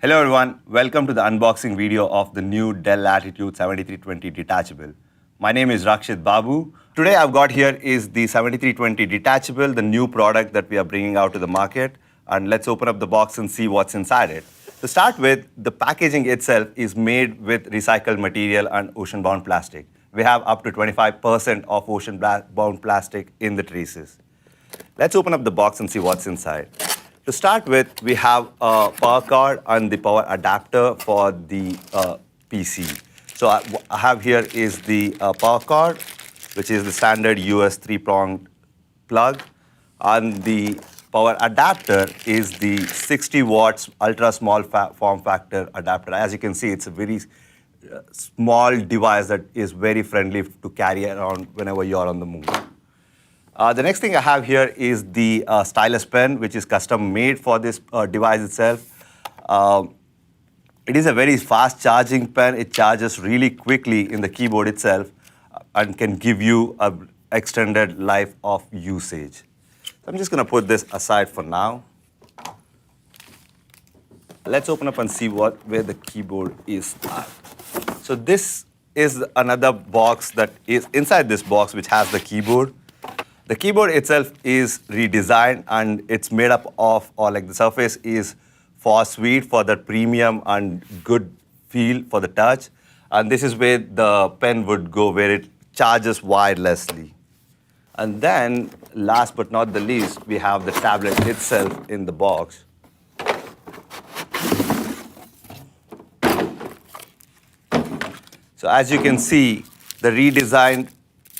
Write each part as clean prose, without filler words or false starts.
Hello everyone, welcome to the unboxing video of the new Dell Latitude 7320 detachable. My name is Rakshit Babu. Today I've got here is the 7320 detachable, the new product that we are bringing out to the market. And let's open up the box and see what's inside it. To start with, the packaging itself is made with recycled material and ocean-bound plastic. We have up to 25% of ocean-bound plastic in the traces. Let's open up the box and see what's inside. To start with, we have a power card and the power adapter for the PC. So I have here is the power card, which is the standard US 3-pronged plug. And the power adapter is the 60 watts ultra small form factor adapter. As you can see, it's a very small device that is very friendly to carry around whenever you're on the move. The next thing I have here is the stylus pen, which is custom made for this device itself. It is a very fast charging pen. It charges really quickly in the keyboard itself and can give you an extended life of usage. So I'm just going to put this aside for now. Let's open up and see where the keyboard is at. So this is another box that is inside this box, which has the keyboard. The keyboard itself is redesigned and it's made up of, or like the surface is for sweet for the premium and good feel for the touch. And this is where the pen would go, where it charges wirelessly. And then, last but not the least, we have the tablet itself in the box. So as you can see, the redesigned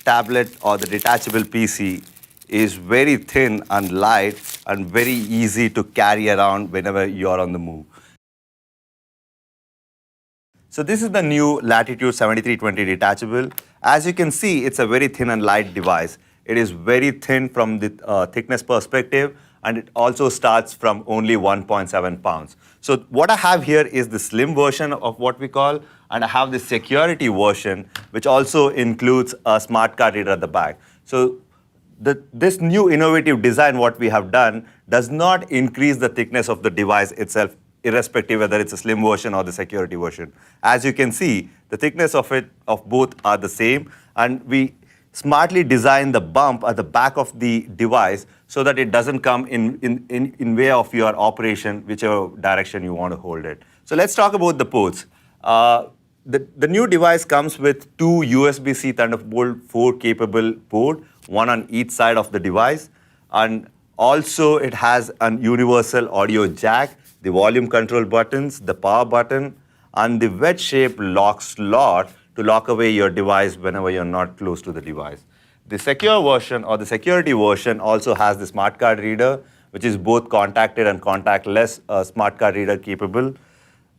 tablet or the detachable PC is very thin and light and very easy to carry around whenever you're on the move. So this is the new Latitude 7320 detachable. As you can see, it's a very thin and light device. It is very thin from the thickness perspective, and it also starts from only 1.7 pounds. So what I have here is the slim version of what we call, and I have the security version, which also includes a smart card reader at the back. So this new innovative design, what we have done, does not increase the thickness of the device itself, irrespective whether it's a slim version or the security version. As you can see, the thickness of both are the same, and we smartly design the bump at the back of the device so that it doesn't come in way of your operation, whichever direction you want to hold it. So let's talk about the ports. The new device comes with two USB-C Thunderbolt 4 capable port, one on each side of the device. And also it has a universal audio jack, the volume control buttons, the power button, and the wedge-shaped lock slot to lock away your device whenever you're not close to the device. The secure version or the security version also has the smart card reader, which is both contacted and contactless smart card reader capable.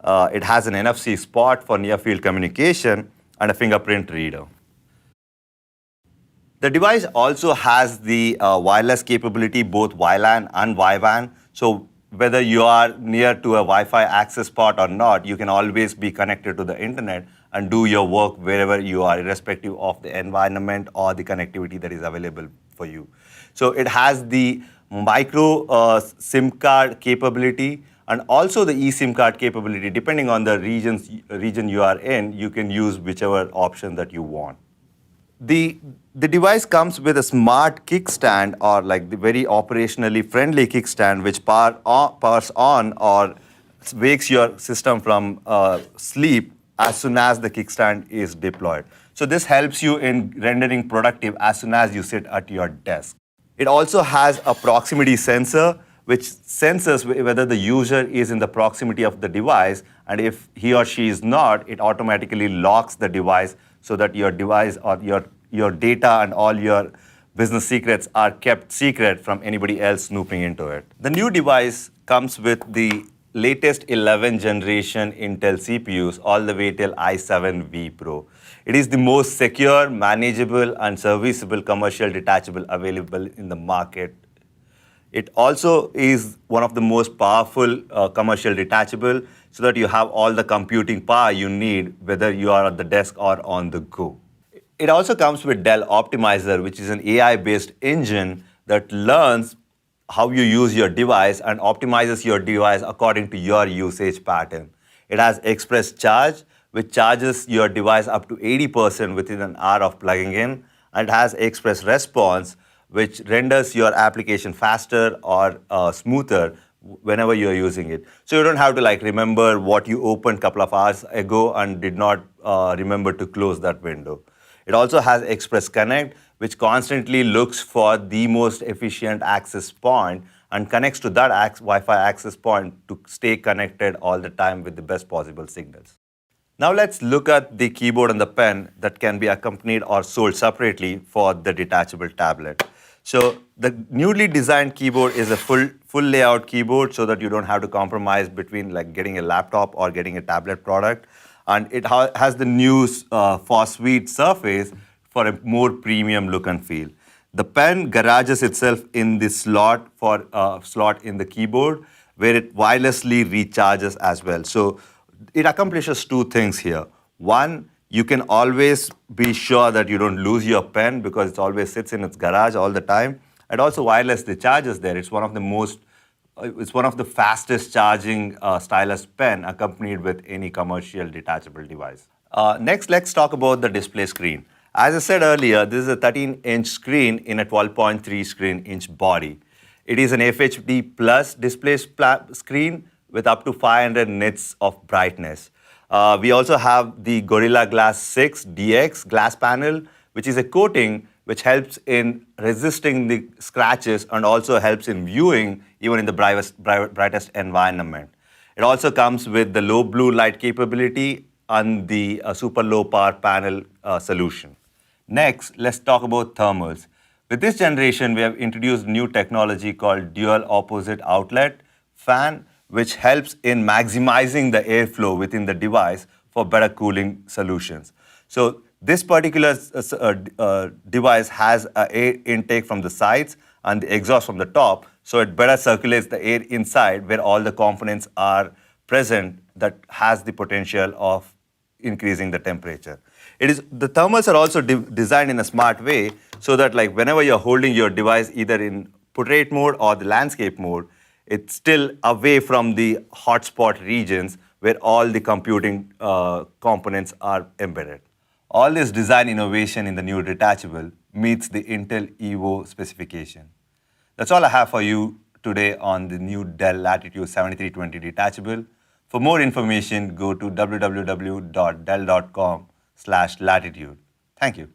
It has an NFC spot for near-field communication and a fingerprint reader. The device also has the wireless capability, both WLAN and WIVAN. So whether you are near to a Wi-Fi access spot or not, you can always be connected to the internet and do your work wherever you are, irrespective of the environment or the connectivity that is available for you. So it has the micro SIM card capability and also the eSIM card capability. Depending on the region you are in, you can use whichever option that you want. The device comes with a smart kickstand, or like the very operationally friendly kickstand, which powers on or wakes your system from sleep as soon as the kickstand is deployed. So this helps you in rendering productive as soon as you sit at your desk. It also has a proximity sensor, which senses whether the user is in the proximity of the device, and if he or she is not, it automatically locks the device so that your device or your data and all your business secrets are kept secret from anybody else snooping into it. The new device comes with the latest 11th generation Intel CPUs all the way till i7 Pro. It is the most secure, manageable, and serviceable commercial detachable available in the market. It also is one of the most powerful commercial detachable, so that you have all the computing power you need, whether you are at the desk or on the go. It also comes with Dell Optimizer, which is an AI-based engine that learns how you use your device and optimizes your device according to your usage pattern. It has express charge, which charges your device up to 80% within an hour of plugging in, and it has express response, which renders your application faster or smoother whenever you're using it. So you don't have to like remember what you opened a couple of hours ago and did not remember to close that window. It also has Express Connect, which constantly looks for the most efficient access point and connects to that Wi-Fi access point to stay connected all the time with the best possible signals. Now let's look at the keyboard and the pen that can be accompanied or sold separately for the detachable tablet. So the newly designed keyboard is a full layout keyboard so that you don't have to compromise between like getting a laptop or getting a tablet product. And it has the new Phosphete surface for a more premium look and feel. The pen garages itself in the slot in the keyboard where it wirelessly recharges as well. So it accomplishes two things here. One, you can always be sure that you don't lose your pen because it always sits in its garage all the time. And also wirelessly charges there. It's one of the fastest charging stylus pen accompanied with any commercial detachable device. Next, let's talk about the display screen. As I said earlier, this is a 13-inch screen in a 12.3 screen-inch body. It is an FHD plus display screen with up to 500 nits of brightness. We also have the Gorilla Glass 6 DX glass panel, which is a coating which helps in resisting the scratches and also helps in viewing even in the brightest environment. It also comes with the low blue light capability and the super low power panel solution. Next, let's talk about thermals. With this generation, we have introduced new technology called dual opposite outlet fan, which helps in maximizing the airflow within the device for better cooling solutions. So this particular device has an air intake from the sides and the exhaust from the top, so it better circulates the air inside where all the components are present that has the potential of increasing the temperature. The thermals are also designed in a smart way so that like whenever you're holding your device either in portrait mode or the landscape mode, it's still away from the hotspot regions where all the computing components are embedded. All this design innovation in the new detachable meets the Intel Evo specification. That's all I have for you today on the new Dell Latitude 7320 detachable. For more information, go to www.dell.com/latitude. Thank you.